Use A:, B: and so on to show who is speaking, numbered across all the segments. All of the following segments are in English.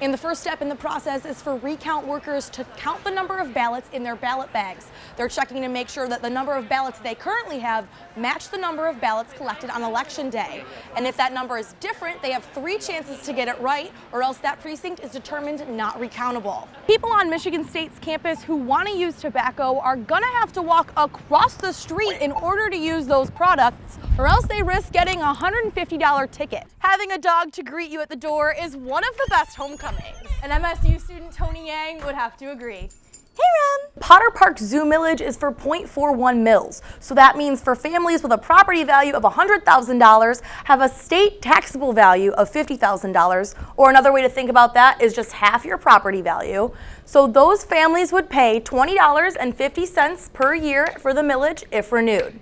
A: And the first step in the process is for recount workers to count the number of ballots in their ballot bags. They're checking to make sure that the number of ballots they currently have match the number of ballots collected on election day. And if that number is different, they have 3 chances to get it right, or else that precinct is determined not recountable. People on Michigan State's campus who want to use tobacco are gonna have to walk across the street in order to use those products, or else they risk getting a $150 ticket. Having a dog to greet you at the door is one of the best homecomings. And MSU student Tony Yang would have to agree. Hey, Ron! Potter Park Zoo millage is for 0.41 mils. So that means for families with a property value of $100,000 have a state taxable value of $50,000, or another way to think about that is just half your property value. So those families would pay $20.50 per year for the millage if renewed.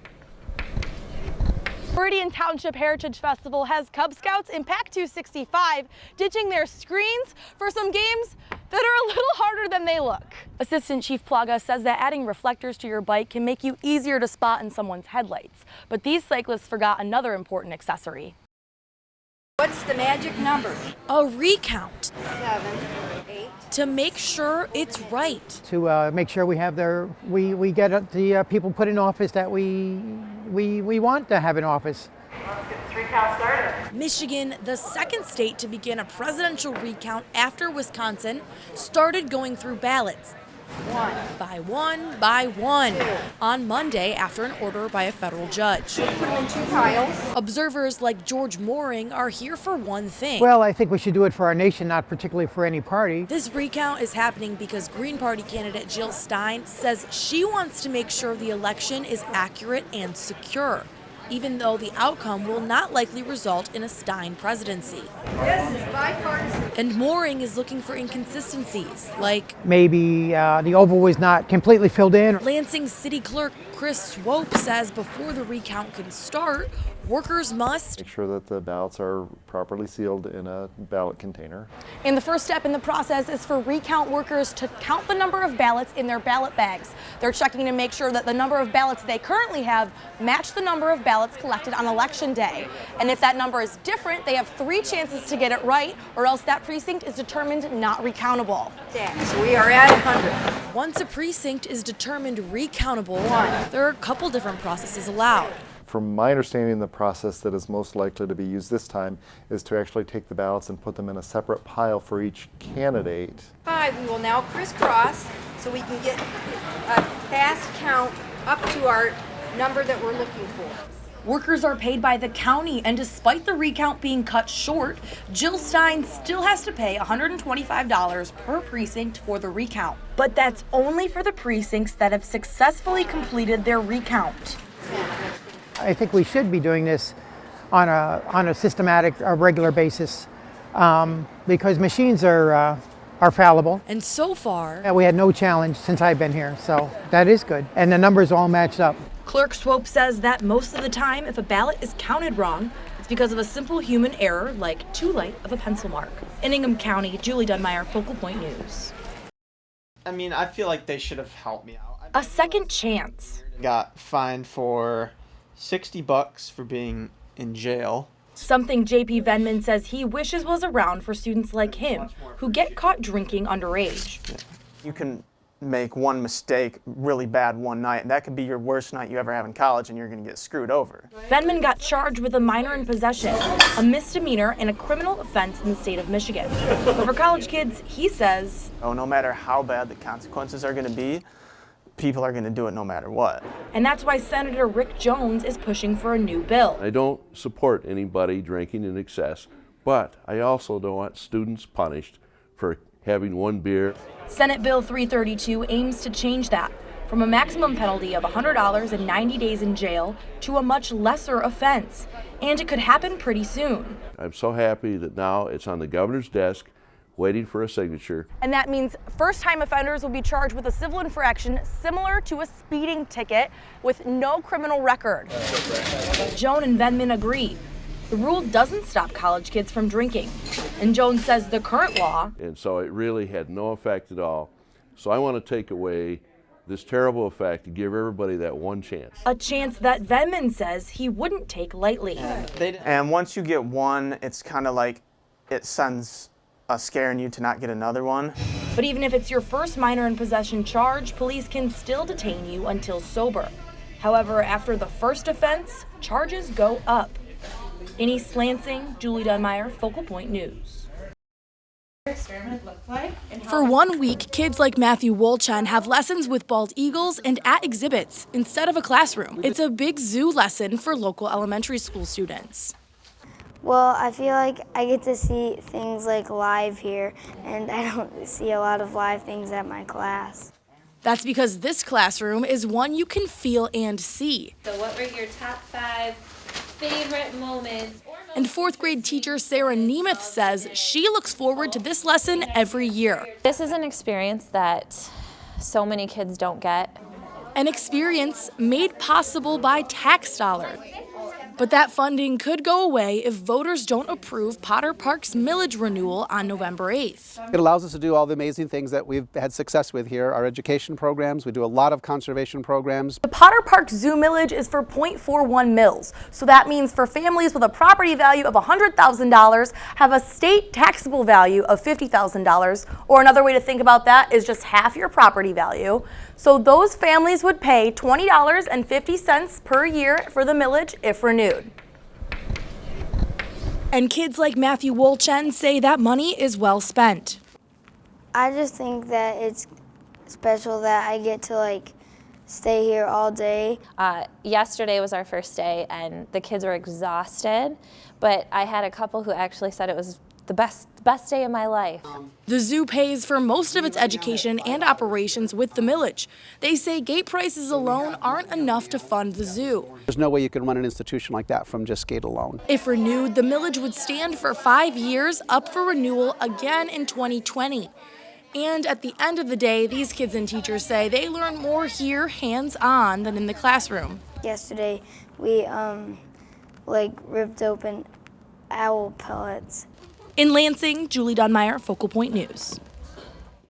A: Meridian Township Heritage Festival has Cub Scouts in Pack 265 ditching their screens for some games that are a little harder than they look. Assistant Chief Plaga says that adding reflectors to your bike can make you easier to spot in someone's headlights. But these cyclists forgot another important accessory.
B: What's the magic number?
C: A recount.
B: 7, 8.
C: To make sure it's right.
D: To make sure we have we get the people put in office that we want to have in office.
B: Let's get the 3 count started.
C: Michigan, the second state to begin a presidential recount after Wisconsin, started going through ballots.
B: 1.
C: By one, on Monday after an order by a federal judge.
B: Put them in 2 piles.
C: Observers like George Mooring are here for one thing.
D: Well, I think we should do it for our nation, not particularly for any party.
C: This recount is happening because Green Party candidate Jill Stein says she wants to make sure the election is accurate and secure, even though the outcome will not likely result in a Stein presidency.
B: This is bipartisan.
C: And Mooring is looking for inconsistencies, like
D: Maybe the oval was not completely filled in.
C: Lansing City Clerk Chris Swope says before the recount can start, workers must
E: make sure that the ballots are properly sealed in a ballot container.
A: And the first step in the process is for recount workers to count the number of ballots in their ballot bags. They're checking to make sure that the number of ballots they currently have match the number of ballots collected on election day. And if that number is different, they have 3 chances to get it right, or else that precinct is determined not recountable.
B: So we are at 100.
C: Once a precinct is determined recountable, there are a couple different processes allowed.
E: From my understanding, the process that is most likely to be used this time is to actually take the ballots and put them in a separate pile for each candidate.
B: 5. We will now crisscross so we can get a fast count up to our number that we're looking for.
A: Workers are paid by the county, and despite the recount being cut short, Jill Stein still has to pay $125 per precinct for the recount. But that's only for the precincts that have successfully completed their recount.
D: I think we should be doing this on a systematic, regular basis because machines are fallible.
C: And so far,
D: We had no challenge since I've been here, so that is good. And the numbers all matched up.
A: Clerk Swope says that most of the time, if a ballot is counted wrong, it's because of a simple human error, like too light of a pencil mark. In Ingham County, Julie Dunmire, Focal Point News.
F: I mean, I feel like they should have helped me out.
A: A second chance.
F: Got fined for $60 for being in jail.
A: Something JP Venman says he wishes was around for students like him who get caught drinking underage.
F: You can make one mistake really bad one night, and that could be your worst night you ever have in college, and you're going to get screwed over.
A: Venman got charged with a minor in possession, a misdemeanor, and a criminal offense in the state of Michigan. But for college kids, he says,
F: No matter how bad the consequences are going to be, people are going to do it no matter what.
A: And that's why Senator Rick Jones is pushing for a new bill.
G: I don't support anybody drinking in excess, but I also don't want students punished for having one beer.
A: Senate Bill 332 aims to change that from a maximum penalty of $100 and 90 days in jail to a much lesser offense. And it could happen pretty soon.
G: I'm so happy that now it's on the governor's desk waiting for a signature.
A: And that means first-time offenders will be charged with a civil infraction similar to a speeding ticket with no criminal record. Joan and Venman agree. The rule doesn't stop college kids from drinking. And Jones says the current law,
G: And so it really had no effect at all. So I want to take away this terrible effect to give everybody that one chance.
A: a chance that Venman says he wouldn't take lightly.
F: And once you get one, it's kind of like it sends scaring you to not get another one.
C: But even if it's your first minor in possession charge, police can still detain you until sober. However, after the first offense, charges go up. In East Lansing, Julie Dunmire, Focal Point News. For 1 week, kids like Matthew Wolchen have lessons with bald eagles and at exhibits instead of a classroom. It's a big zoo lesson for local elementary school students.
H: Well, I feel like I get to see things like live here, and I don't see a lot of live things at my class.
C: That's because this classroom is one you can feel and see.
I: So what were your top 5 favorite moments?
C: And 4th grade teacher Sarah Nemeth says she looks forward to this lesson every year.
J: This is an experience that so many kids don't get.
C: An experience made possible by tax dollars. But that funding could go away if voters don't approve Potter Park's millage renewal on November 8th.
K: It allows us to do all the amazing things that we've had success with here, our education programs. We do a lot of conservation programs.
A: The Potter Park Zoo millage is for 0.41 mils. So that means for families with a property value of $100,000 have a state taxable value of $50,000. Or another way to think about that is just half your property value. So those families would pay $20.50 per year for the millage if renewed.
C: And kids like Matthew Wolchen say that money is well spent.
H: I just think that it's special that I get to stay here all day.
J: Yesterday was our first day and the kids were exhausted, but I had a couple who actually said it was the best day of my life.
C: The zoo pays for most of its education and operations with the millage. They say gate prices alone aren't enough to fund the zoo.
K: There's no way you can run an institution like that from just gate alone.
C: If renewed, the millage would stand for 5 years, up for renewal again in 2020. And at the end of the day, these kids and teachers say they learn more here hands-on than in the classroom.
H: Yesterday, we ripped open owl pellets.
C: In Lansing, Julie Dunmire, Focal Point News.